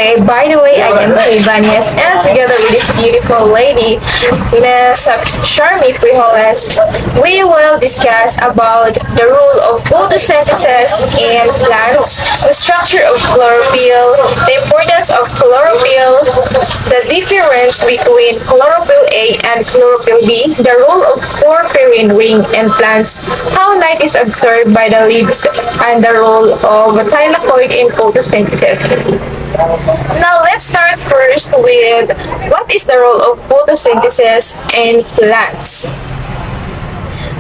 Okay, by the way, I am Kay Banyas, and together with this beautiful lady, Ms. Charmy Frijoles, we will discuss about the role of photosynthesis in plants, the structure of chlorophyll, the importance of chlorophyll, the difference between chlorophyll A and chlorophyll B, the role of porphyrin ring in plants, how light is absorbed by the leaves, and the role of thylakoid in photosynthesis. Now let's start first with what is the role of photosynthesis in plants.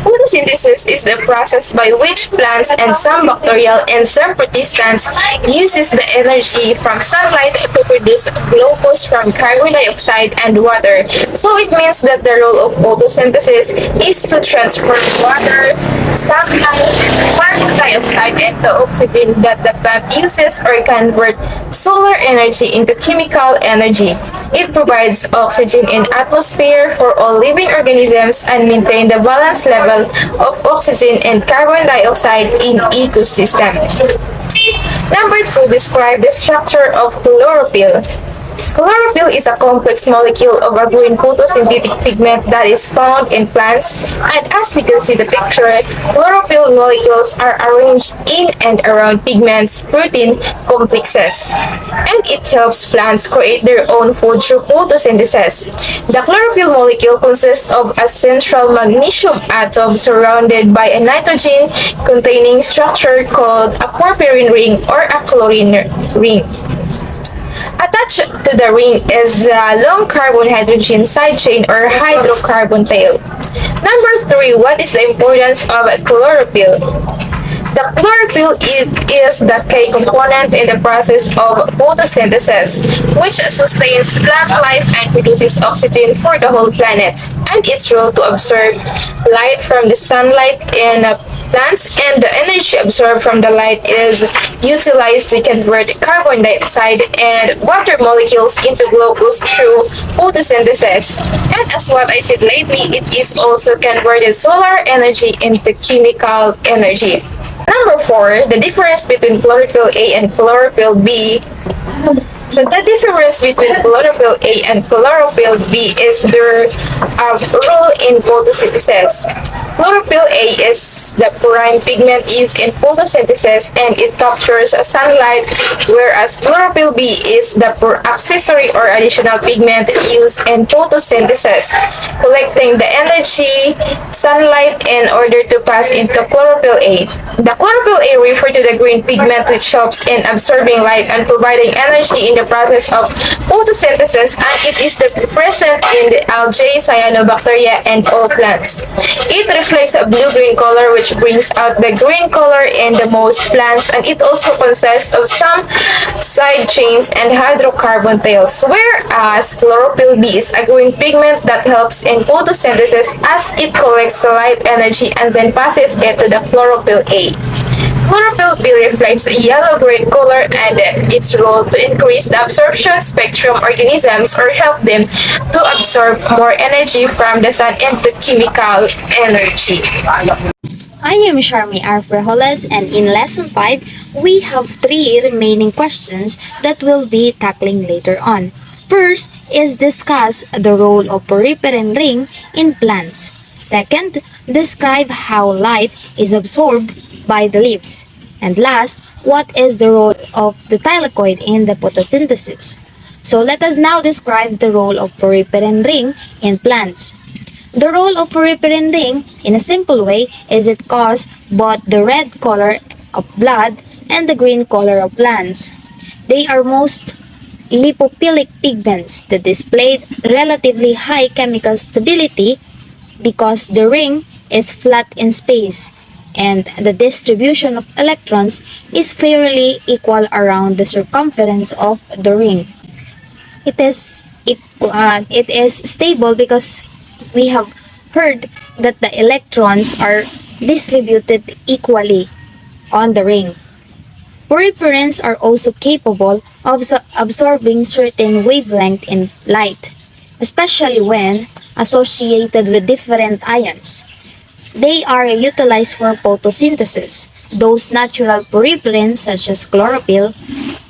Photosynthesis is the process by which plants and some bacterial and some protistants uses the energy from sunlight to produce glucose from carbon dioxide and water. So it means that the role of photosynthesis is to transfer water, sunlight, carbon dioxide into oxygen that the plant uses or convert solar energy into chemical energy. It provides oxygen in atmosphere for all living organisms and maintain the balance level of oxygen and carbon dioxide in ecosystem. Number 2, describe the structure of chlorophyll. Chlorophyll is a complex molecule of a green photosynthetic pigment that is found in plants, and as we can see the picture, chlorophyll molecules are arranged in and around pigments, protein complexes, and it helps plants create their own food through photosynthesis. The chlorophyll molecule consists of a central magnesium atom surrounded by a nitrogen containing structure called a porphyrin ring or a chlorine ring. Attached to the ring is a long carbon-hydrogen side chain or hydrocarbon tail. Number 3, what is the importance of chlorophyll? The chlorophyll is the key component in the process of photosynthesis, which sustains plant life and produces oxygen for the whole planet. And its role to absorb light from the sunlight in plants, and the energy absorbed from the light is utilized to convert carbon dioxide and water molecules into glucose through photosynthesis. And as what I said lately, it is also converted solar energy into chemical energy. Number 4, the difference between chlorophyll A and chlorophyll B. So the difference between chlorophyll A and chlorophyll B is their role in photosynthesis. Chlorophyll A is the prime pigment used in photosynthesis and it captures sunlight, whereas chlorophyll B is the accessory or additional pigment used in photosynthesis, collecting the energy, sunlight in order to pass into chlorophyll A. The chlorophyll A refers to the green pigment which helps in absorbing light and providing energy in the process of photosynthesis, and it is present in the algae, cyanobacteria, and all plants. It reflects a blue-green color which brings out the green color in the most plants, and it also consists of some side chains and hydrocarbon tails, whereas chlorophyll B is a green pigment that helps in photosynthesis as it collects light energy and then passes it to the chlorophyll A. Chlorophyll B reflects a yellow-green color, and its role to increase the absorption spectrum organisms or help them to absorb more energy from the sun into chemical energy. I am Charmy R. Frijoles, and in Lesson 5, we have 3 remaining questions that we'll be tackling later on. First is discuss the role of porphyrin ring in plants. Second, describe how light is absorbed by the leaves. And last, what is the role of the thylakoid in the photosynthesis? So let us now describe the role of porphyrin ring in plants. The role of porphyrin ring, in a simple way, is it causes both the red color of blood and the green color of plants. They are most lipophilic pigments that display relatively high chemical stability because the ring is flat in space and the distribution of electrons is fairly equal around the circumference of the ring. It is stable because we have heard that the electrons are distributed equally on the ring. Porphyrins are also capable of absorbing certain wavelength in light, especially when associated with different ions. They are utilized for photosynthesis. Those natural porphyrins such as chlorophyll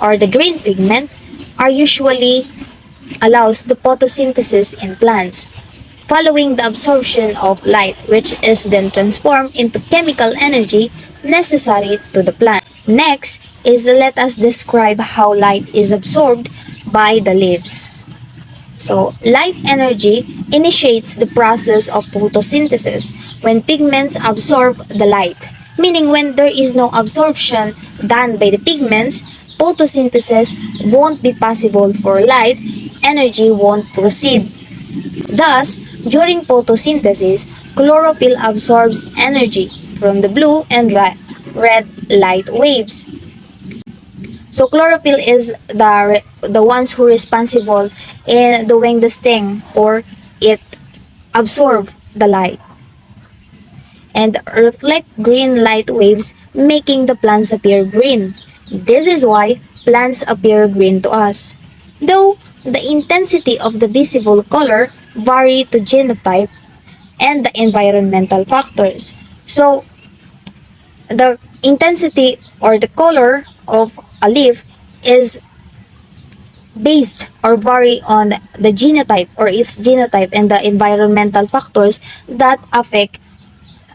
or the green pigment are usually allows the photosynthesis in plants, following the absorption of light, which is then transformed into chemical energy necessary to the plant. Next is let us describe how light is absorbed by the leaves. So, light energy initiates the process of photosynthesis when pigments absorb the light, meaning when there is no absorption done by the pigments, photosynthesis won't be possible for light, energy won't proceed. Thus, during photosynthesis, chlorophyll absorbs energy from the blue and red light waves. So chlorophyll is the ones who responsible in doing this thing, or it absorb the light and reflect green light waves, making the plants appear green. This is why plants appear green to us. Though the intensity of the visible color vary to genotype and the environmental factors. So the intensity or the color of a leaf is based or vary on the genotype or its genotype and the environmental factors that affect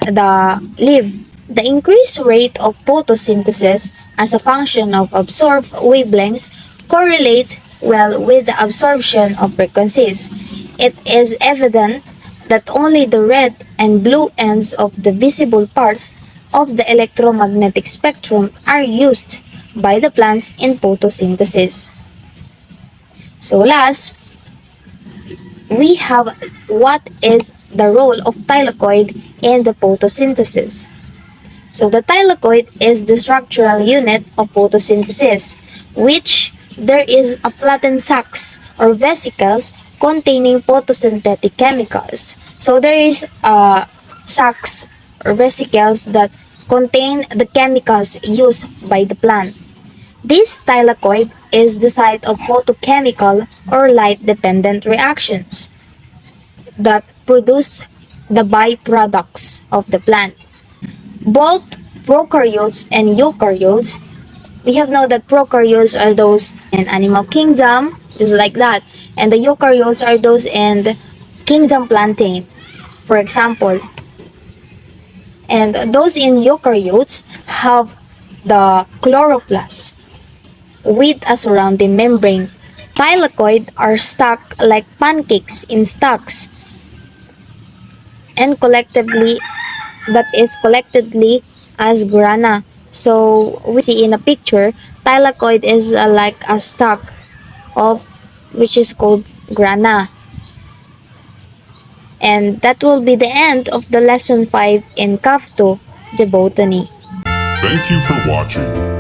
the leaf. The increased rate of photosynthesis as a function of absorbed wavelengths correlates well with the absorption of frequencies. It is evident that only the red and blue ends of the visible parts of the electromagnetic spectrum are used by the plants in photosynthesis. So last, we have what is the role of thylakoid in the photosynthesis. So the thylakoid is the structural unit of photosynthesis, which there is a flattened sacs or vesicles containing photosynthetic chemicals. So there is sacs or vesicles that contain the chemicals used by the plant. This thylakoid is the site of photochemical or light-dependent reactions that produce the byproducts of the plant. Both prokaryotes and eukaryotes, we have known that prokaryotes are those in animal kingdom, just like that, and the eukaryotes are those in the kingdom plantain, for example. And those in eukaryotes have the chloroplast with a surrounding membrane. Thylakoid are stuck like pancakes in stacks and collectively that is collectively as grana. So we see in a picture, thylakoid is like a stack of which is called grana. And that will be the end of the lesson 5 in CAF2, the botany. Thank you for watching.